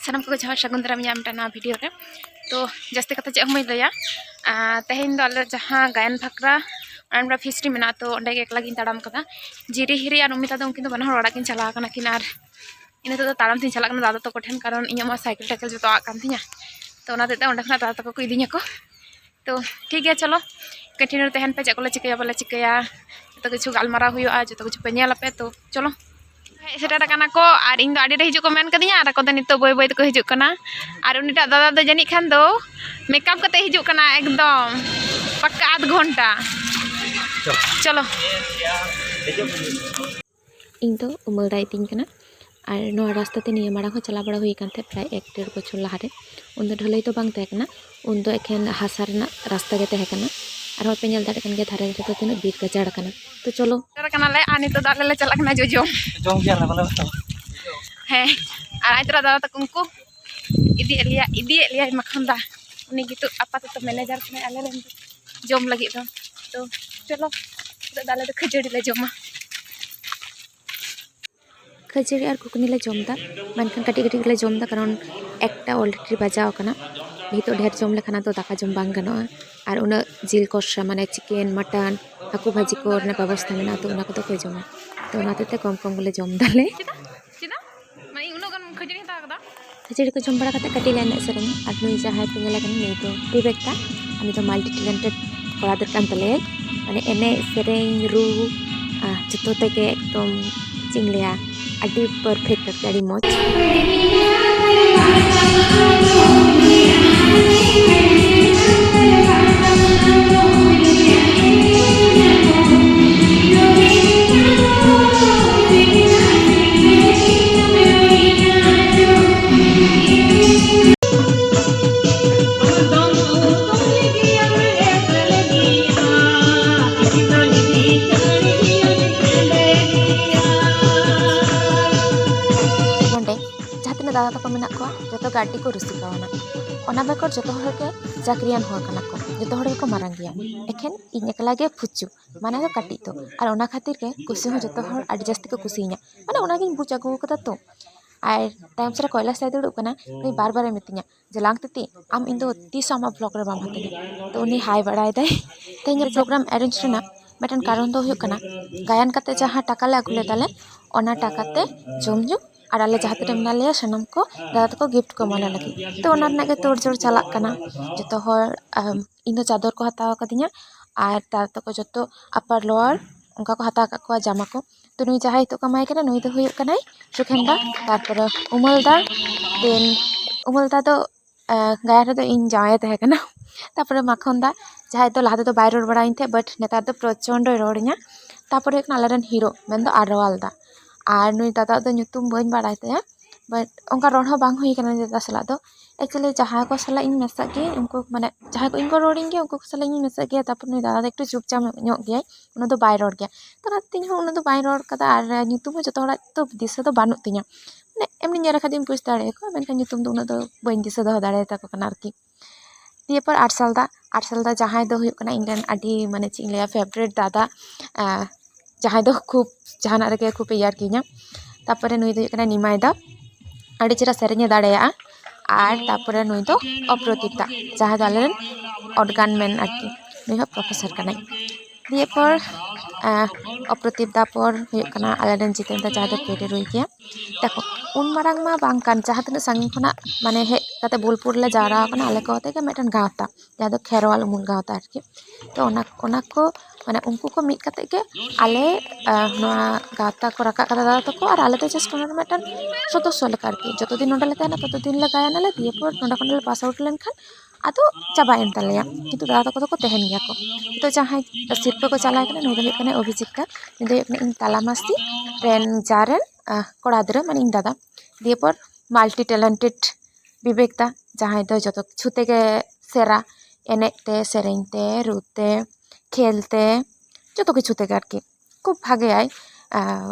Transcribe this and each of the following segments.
सानम को जहाँ सगुन दाराम ना वीडियो रे तो जास्ती कथा चेक हम लैया तेहन दो आले जहाँ गायन फकरा और फिस्टी में तो अंडे एकला गिन तड़ाम कदा जिरी हिरी और उमिता दो उनकिन बना हर किन चला कना किन आर इन तो ताड़ाम तीन चला दादा तक ठेन कारण इन साइकिल टाइकिल जो आकान तीन तो उना देते उंडे खना दादा तक को इदिया को तो ठीक है चलो कंटिन्यू तहन पे चेक को चिकाया बोले चिकाया जो किछु गालमारा हुआ जो किछु पे नेलपे तो चलो सेटा काना को और इन आड़ी रे हिजुक को मेन कदिया और को नितो बय बय को हिजुक कना और उनिटा दादा दो जानी खान दो मेकअप करते हिजुक कना एकदम पक्का आध घंटा चलो इन तो उमलदाई तीन कना और नो रास्ता ते निया माड़ा चला बड़ा हुई कानते प्राय 1-1.5 बछर लहारे उन दो ढलई तो बांग तहे कना उन दो एखेन हासा रेना रास्ता गे तहे कना और होपे नेल दाड़े कन गे धारे रे तो तीन बीर गजाड़ कना तो चलो कना ले आनी तो दाले ले चला कना जो जोम गया ना बोले हैं और आइतरा दादा तक उनको इदी लिया मखंदा उनी gitu आपातत मैनेजर कने आले रे जोम लगी तो चलो दाले तो खजड़ी ले जोमा खजड़ी और कुकनी ले जोमदा मनखान कटी कटी ले जोमदा कारण एकटा ऑलरेडी बजाव कना भीतर ढेर जोम लेखाना तो दाका जोम बांग गनोआ और उना जिल कषा माने चिकेन मटन हाकू भाजी को ने व्यवस्था मेना तो उना को तो जोमा तो उनाते कम कम ले जोम दाले चिदा माने उनो गन खजड़ी हता कदा खजड़ी को जोम बड़ा कते कटी लेने सरेन और नुई जहाय पे नेला कन नै तो विवेकता आमी तो मल्टी टैलेंटेड कोड़ा दर कान तले माने एने सेरेन रू जतो तेके एकदम चिंगलिया अडी परफेक्ट करते अडी मौज दादा तक मेना को जो गाड़ी को रुसिकावना ओना बेकर जो के चाकरियान हो कना को जो को मारंग गया एखेन इन एकला गे फुचु माने तो काटी तो और ओना खातिर के कुसी हो जो आडी जास्ती को कुसीኛ माने ओना गिन बुझ आगु कदा तो और टाइम से कोयला से दुड़ कना नी बार बार मितिया जे लांग तती आम इन दो 30 आमा ब्लॉग रे बाम हते तो उनी हाई बड़ाय दे तेन प्रोग्राम अरेंज रेना मेटन कारण दो हुयो कना गायन काते जहां टाका ले अगुले ताले ओना टाकाते जमजु और आले जहाँ तेरे मेना लिया सनम को दादा तक गिफ्ट को माना लगी तो ओना के तोड़ जोड़ चला कना जो हर इन चादर को हताव कदिया और दादा तक जो अपर लोअर उनका को हताव का जामा को तो नुई जहाँ हितो कमाई कना नुई तो हुई कनाई सुखेंदा तारपर उमलदा तो गाय रे तो इन जाए तहे कना तारपर माखनदा जहाँ तो लहा तो बाय रोड बड़ाइन थे बट नेतार तो प्रचंड रोड़िया तारपर आलेरन हीरो मेन दो आरवालदा और नुई दादा दो ᱧᱩᱛᱩᱢ बाñ बाड़ाय ताया बट उनका रोड हो बांग हुई कना दादा सला दो एक्चुअली जहाँ को सला इन मेसा गे उनको माने जहाँ को इनको रोडिंग गे उनको सला इन मेसा गे तापर नुई दादा एकटु चुपचाप ᱧᱚᱜ गया उन दो बाय रोड गया तो नातिन हो उन दो बाय रोड कदा और ᱧᱩᱛᱩᱢ हो जतो हड़ा तो दिशा तो बानुत तिया माने एमनी नेरा खादिम पुछ दाड़े को मेनका ᱧᱩᱛᱩᱢ दो उन दो बाñ दिशा दो दाड़े ता को कना आरकी दिए पर 8 साल दा जहाँ दो हुयो कना इंडियन आडी माने चिंग लिया फेवरेट दादा जहाँ दो खूब जहाना रे खूब यार किया तापरे नुई दो कना निमाय दा आडी चेरा सेरेnya दाड़ेया और तापरे नुई दो अप्रतिप दा जहाँ दो आलेन ऑर्गन मैन आरकी नुई हो प्रोफेसर कनाई दिए पर अप्रतिप दा पर हुयो कना आलेन जितेन दा जहाँ दो पेरे रुई गया देखो उन मारंग मा बांग कान जहाँ तने संगिन खना माने हे कते बोलपुर ले जारा कना आले को ते मेटन गावता जहाँ दो खेरवाल उमुल गावता आरकी तो ओना को माने उनको को मिट कते के आले नोआ गावता को रका कदा दादा तको और आले तो जस्ट ओना मेटन सदस्य लेका आरकी जतो दिन नोडले ताना ततो दिन ले गायना ले दिए पर नोडा खन ले पास आउट लेन खान आदो चाबायन तलेया किंतु दादा तको तो तहन गया को तो जहाँ सिरपे को चलाय कना नुई दो कने अभिजिका नुई दो कने इन तालामास्ती रेन जारेन कोड़ा दरे माने इन दादा दिए पर मल्टी टैलेंटेड विवेकता जहाँ दो जतो छुते के सेरा एनेते सेरेंते रुते खेलते जो तो किचुते आरकी खूब भागे आय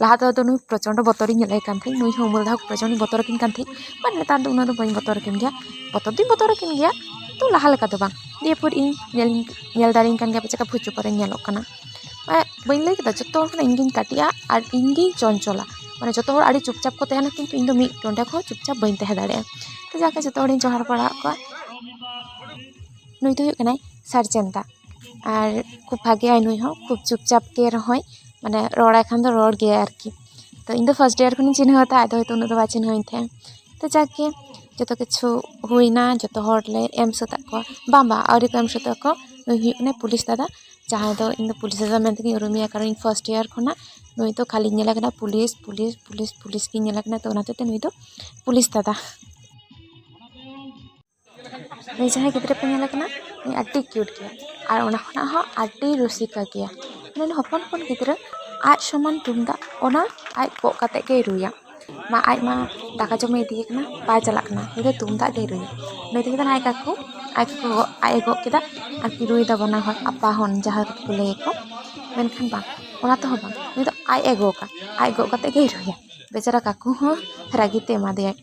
लहा तो नुई प्रचंड बतरी नेलाय कान थी नुई उमल दा प्रचंड बतर किन कान थी बट नेतार दो उना दो बाñ बतर किन गया बतर दिन बतर किन गया तो लहा लेका दो बांग दिए पर इन नेल दारिन कान गया पचका फुचु पर नेलोक कना बाñ लay केदा जतो हर इंगिन काटिया और इंगी चंचला माने जो हर आड़ी चुपचाप को तहना किंतु इन दो मिड टोंडे को चुपचाप बइन तहे दाड़े तो जाके जो हर जोहार पड़ा को नुई तो हुई सार्जेंटा और खूब भागे नुई हो खूब चुपचाप के रहोय माने रोड़ा खान दो रोड़ गया आरकी तो इन दो फर्स्ट ईयर को चिन्हता आदो हयतो उन दो बा चिन्हइन थे तो जाके जो किछु हुईना जो हरले एम सता को बाबा आउरी को एम सता को नुई हुई पुलिस दादा जहाँ दो इन पुलिस दादा मेनते उरुमिया कारण फर्स्ट ईयर खना नुई तो खाली नेला पुलिस पुलिस पुलिस पुलिस की नेला तो उनाते नुई दो पुलिस दादा नुई जहाँ गिद्रे पे नेला नुई आडी क्यूट गया और ओना खना हो आडी रसिका गया माने हपन हपन गिद्रे आज समान तुमदा ओना आज को काते के रुया मा आज मा दाका जमे इदी कना बा चलाक ना नुई तुमदा के रुया नुई तो आई काकू आई गो केदा और कि रुई दा बना हर अपा हन जहाँ को ले को मेनखान बा ओना तो बा नुई तो आई गो काते के रुया बेचारा काकू हो रागीते एमा दे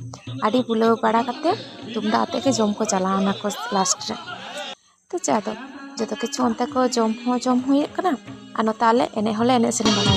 आडी बुलाव बड़ा काते तुमदा आते के जम को चला ना को लास्ट रे तो चादो जो किछु अंते को जम हुई कना और नोताले एने होले एने सेन बना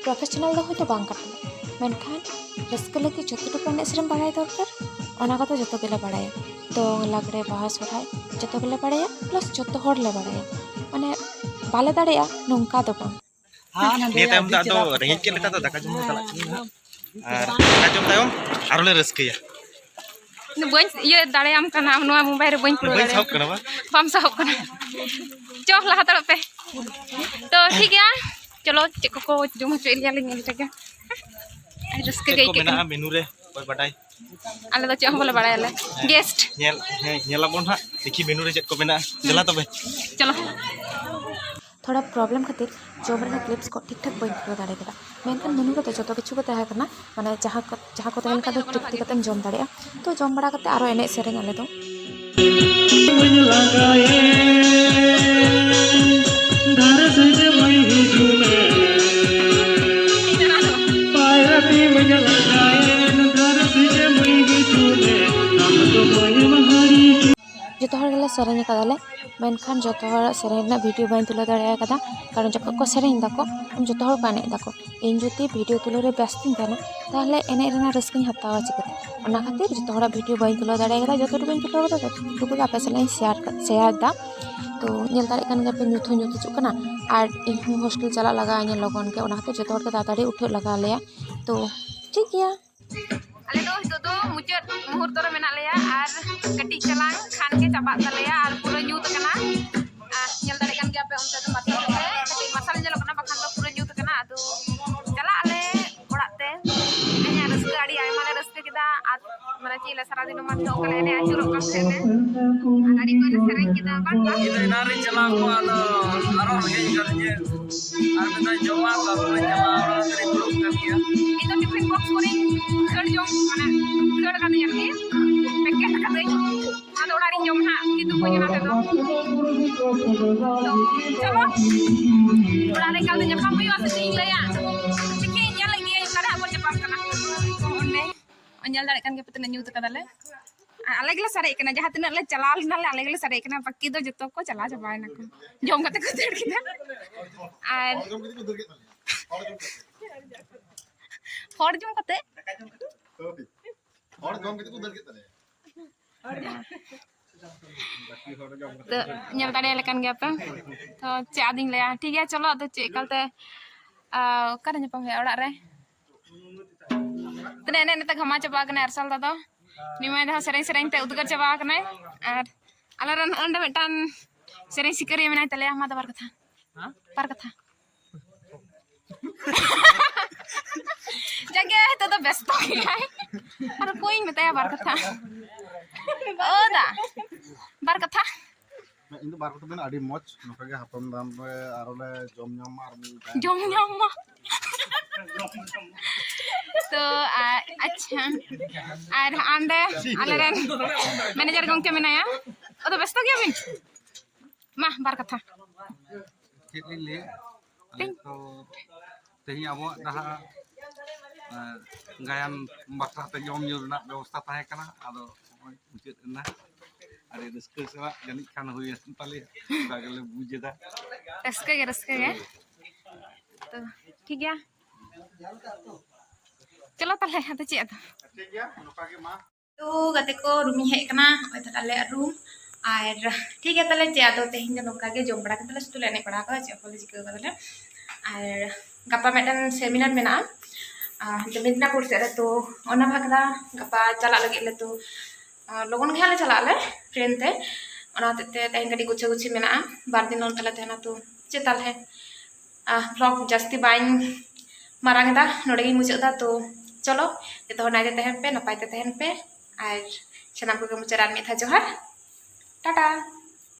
प्रोफेशनल दो होते बांग काटे मेनखान रस्क लगी जो एने सेरें बड़ा दरकार ओना कथा जो गेले बड़ाया दंग लागड़े बाहा सोराय जो गेले बड़ाया प्लस जो हर ले बड़ाया माने बाले दाड़ेया नोंका दो बांग निया तायम दा दो रेंगेज के लेका तो दाका जम चला और दाका जम तायम आरो ले रस्कया बन ये दाड़ेयाम कना नोआ मोबाइल रे बन पुरो बन साहब कना बम साहब कना चो लहा तड़ पे तो ठीक है चलो चेक को जुम हो लिया लिंग तक रस्के गई के मेना मेनू रे कोई बटाई आले तो चे हम बोले बड़ायले गेस्ट नेलाबोन हा देखी मेनू रे चेक को मेना चला तबे चलो थोड़ा प्रॉब्लम खातिर जॉब रे क्लिप्स को ठीक ठाक बन पुरो दाड़े केदा मेनखान मेनू को जो किछु को तहे कना माने जहाँ को तहन का तृप्ति कतम जम दाड़े तो जम बड़ा कते आरो एने सेरेंग आले दो जो गले सेरेंग कदाले मेनखान जो सेरेंग वीडियो बन तुले दाड़े कदा कारण जब को सेरेंग दाको हम जो को एने दाको इन जुदी वीडियो तुले रे व्यस्तिन थाना ताहले एने रेना रस्किन हतावा चिकते ओना खातिर जो वीडियो बन तुले दाड़े कदा जो बन तुले कदा टुकु आपे सलाइन शेयर दा तो नेल दाड़े कान गपे ᱧᱩᱛ ᱦᱤᱡᱩᱜ ᱠᱟᱱᱟ और इन हॉस्टल चला लगा इन लगन के ओना खातिर जो दादाड़ी उठे लगा लेया तो ठीक गया आले दो हितो दो मुचाद मुहूर्त रे मेना लेया और कटी चलांग खान के चाबात तलेया और पूरा ᱧᱩᱛ कना नेल दाड़े कान गपे उनते तो मारता पे कटी मसाल जलो कना बखान दो पूरा ᱧᱩᱛ कना आदो चला आले ओड़ाते एने रस्का आड़ी आयमा ले रस्का किदा माने चीला सारा दिन मान तो कले एने आचुरो कम सेने आड़ी को ले सेरेंग किदा बान बा इना रे चला को आलो आरो हे करजे और मैं जमा कर रे चला और रे ग्रुप कर दिया itu टिफिन बॉक्स करे खड़ जो माने खड़ का दिया के पैकेट का दे आदो ओड़ारी जम हा कितु को जना ते दो चलो ओड़ारे का दे जपा हुई वासे तीन लया देखि ᱧᱮᱞ लगी करे अपन जपा कना ओने ᱧᱮल दाड़े कान के पतने ᱧᱩᱛ कदाले आले गले सारे कना जहां तिना ले चला लेना ले आले गले सारे कना बाकी दो जतो को चला जबाय ना को जम कते को देड़ किदा और हर जम कते तो nyel tadi lekan gak apa to cek ading le ठीक है चलो तो cek kalte kan nyepam ya orak re tene ene neta ghama chaba kana arsal da to nimai dah sereng te udgar chaba kana ar alaran onde metan sereng sikari menai tale ama da par katha jaga itu tuh best ya ar koin metaya bar katha oda bar katha ᱤᱧ ᱫᱚ ᱵᱟᱨ ᱠᱚᱛᱮ ᱵᱮᱱ ᱟᱹᱰᱤ ᱢᱚᱡᱽ ᱱᱚᱝᱠᱟ ᱜᱮ ᱦᱟᱯᱲᱟᱢ ᱫᱟᱢ ᱨᱮ ᱟᱨᱚ ᱞᱮ ᱡᱚᱢ ᱧᱟᱢᱟ ᱟᱨ jom nyama तो अच्छा और आंडे आलेरन मैनेजर गंके मेनाया ओ तो व्यस्त गया बिन मा बार कथा ᱪᱮᱫ ᱞᱤᱧ ᱞᱟᱹᱭᱟ ᱟᱞᱮ ᱛᱚ ᱛᱮᱦᱮᱧ ᱟᱵᱚᱣᱟᱜ ᱡᱟᱦᱟᱸ ᱜᱟᱭᱟᱱ ᱵᱟᱠᱷᱨᱟ ᱛᱮ ᱡᱚᱢ ᱧᱩ ᱨᱮᱱᱟᱜ ᱵᱮᱵᱚᱥᱛᱷᱟ ᱛᱟᱦᱮᱸ ᱠᱟᱱᱟ ᱟᱫᱚ ᱱᱚᱜᱼᱚᱭ ᱢᱩᱪᱟᱹᱫ ᱮᱱᱟ ᱟᱹᱰᱤ ᱨᱟᱹᱥᱠᱟᱹ ᱥᱟᱞᱟᱜ ᱡᱟᱹᱱᱤᱡ ᱠᱷᱟᱱ ᱦᱩᱭᱮᱱ ᱛᱟᱞᱮᱭᱟ ᱚᱱᱠᱟ ᱜᱮᱞᱮ ᱵᱩᱡᱽ ᱮᱫᱟ रस्के तो ठीक है चलो ताले हते चे ᱴᱷᱤᱠ ᱜᱮᱭᱟ ᱱᱚᱝᱠᱟ ᱜᱮ ᱢᱟ तो गाते को रूम हेज कना ओय तो आले रूम और ठीक है ताले चे आदो तेहिं दो नोका के जम बड़ा कतले सुतुल एने पड़ा का चे कॉलेज के कतले और गपा मेटन सेमिनार मेना हंते मिदनापुर से तो ओना भागदा गपा चला लगे ले तो लोगन घाले चला ले ट्रेन ते ओना ते तेहिं गडी गुछे गुछी मेना बार दिन on तले तेना तो चे ताले ब्लॉग जस्ती बाइन मारांगदा नोडे मुचादा तो चलो जो नाइते तहन पे नपायते तहन पे और सनाम को मुचाद में था जोहार टाटा।